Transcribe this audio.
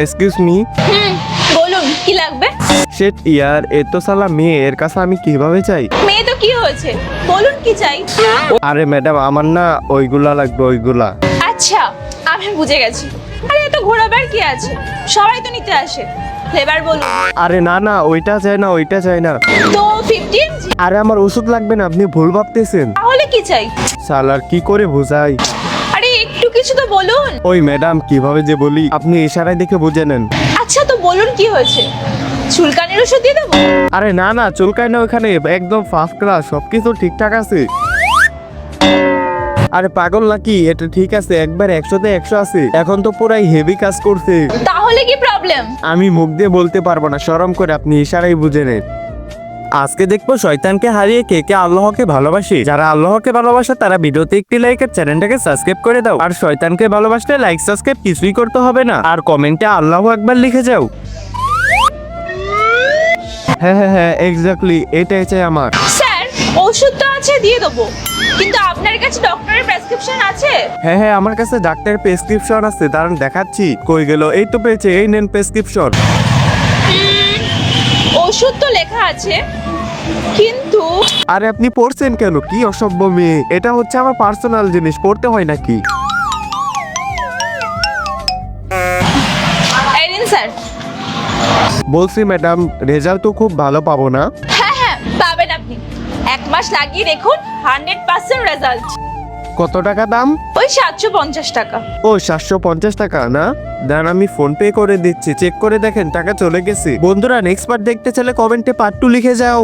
Excuse me. বলুন কি লাগবে? শিট ইয়ার, এ তো সালা মেয়ে, এর কাছে আমি কিভাবে চাই? মেয়ে তো কি হয়েছে, বলুন কি চাই। আরে ম্যাডাম, আমার না ওইগুলা লাগবে, ওইগুলা। আচ্ছা আমি বুঝে গেছি। আরে এত ঘোরাবার কি আছে, সবাই তো নিতে আসে। ফ্লেভার বলুন। আরে না না, ওইটা চাই না, ওইটা চাই না। তো 15 জি। আরে আমার ওষুধ লাগবে না, আপনি ভুল ভাবতেছেন। তাহলে কি চাই? সালার কি করে বোঝাই? আরে একটু কিছু তো বলুন। ওই ম্যাডাম, কিভাবে যে বলি, আপনি ইশারায় দেখে বুঝে নেন। আচ্ছা তো বলুন কি হয়েছে, চুলকানির ওষুধ দিয়ে দেবো? আরে না না, চুলকায় না, ওখানে একদম ফার্স্ট ক্লাস, সবকিছু ঠিকঠাক আছে। আরে পাগল নাকি, এটা ঠিক আছে, একবার 100-তে 100 আছে। এখন তো পুরাই হেভি কাজ করছে। তাহলে কি প্রবলেম? আমি মুখ দিয়ে বলতে পারবো না, শরম করে, আপনি ইশারাই বুঝে নেন। আজকে দেখবো শয়তানকে হারিয়ে কে কে আল্লাহকে ভালোবাসে। যারা আল্লাহকে ভালোবাসে তারা ভিডিওতে একটি লাইক আর চ্যানেলটাকে সাবস্ক্রাইব করে দাও। আর শয়তানকে ভালোবাসলে লাইক সাবস্ক্রাইব কিছুই করতে হবে না, আর কমেন্টে আল্লাহু আকবার লিখে যাও। হ্যাঁ হ্যাঁ হ্যাঁ, এক্স্যাক্টলি এটাই চাই আমার। স্যার ওষুধ তো আছে, দিয়ে দেবো, কিন্তু আপনার কাছে ডক্টরের প্রেসক্রিপশন আছে? হ্যাঁ হ্যাঁ, আমার কাছে ডাক্তারের প্রেসক্রিপশন আছে, দাঁড়ান দেখাচ্ছি। কই গেল? এই তো পেয়েছে, এই নেন প্রেসক্রিপশন। ওষুধ তো লেখা আছে, কিন্তু আরে আপনি পড়ছেন কেন? কি অসভ্য মেয়ে, এটা হচ্ছে আমার পার্সোনাল জিনিস, পড়তে হয় নাকি? এই নিন স্যার। বলছি ম্যাডাম, রেজাল্ট তো খুব ভালো পাবো না? হ্যাঁ হ্যাঁ পাবেন আপনি, 1 মাস লাগিয়ে দেখুন, 100% রেজাল্ট। কত টাকা দাম? ওই 750 টাকা। ও 750 টাকা না? দেন আমি ফোন পে করে দিচ্ছি, চেক করে দেখেন টাকা চলে গেছে। বন্ধুরা, নেক্সট পার্ট দেখতে চাইলে কমেন্টে পার্ট 2 লিখে যাও।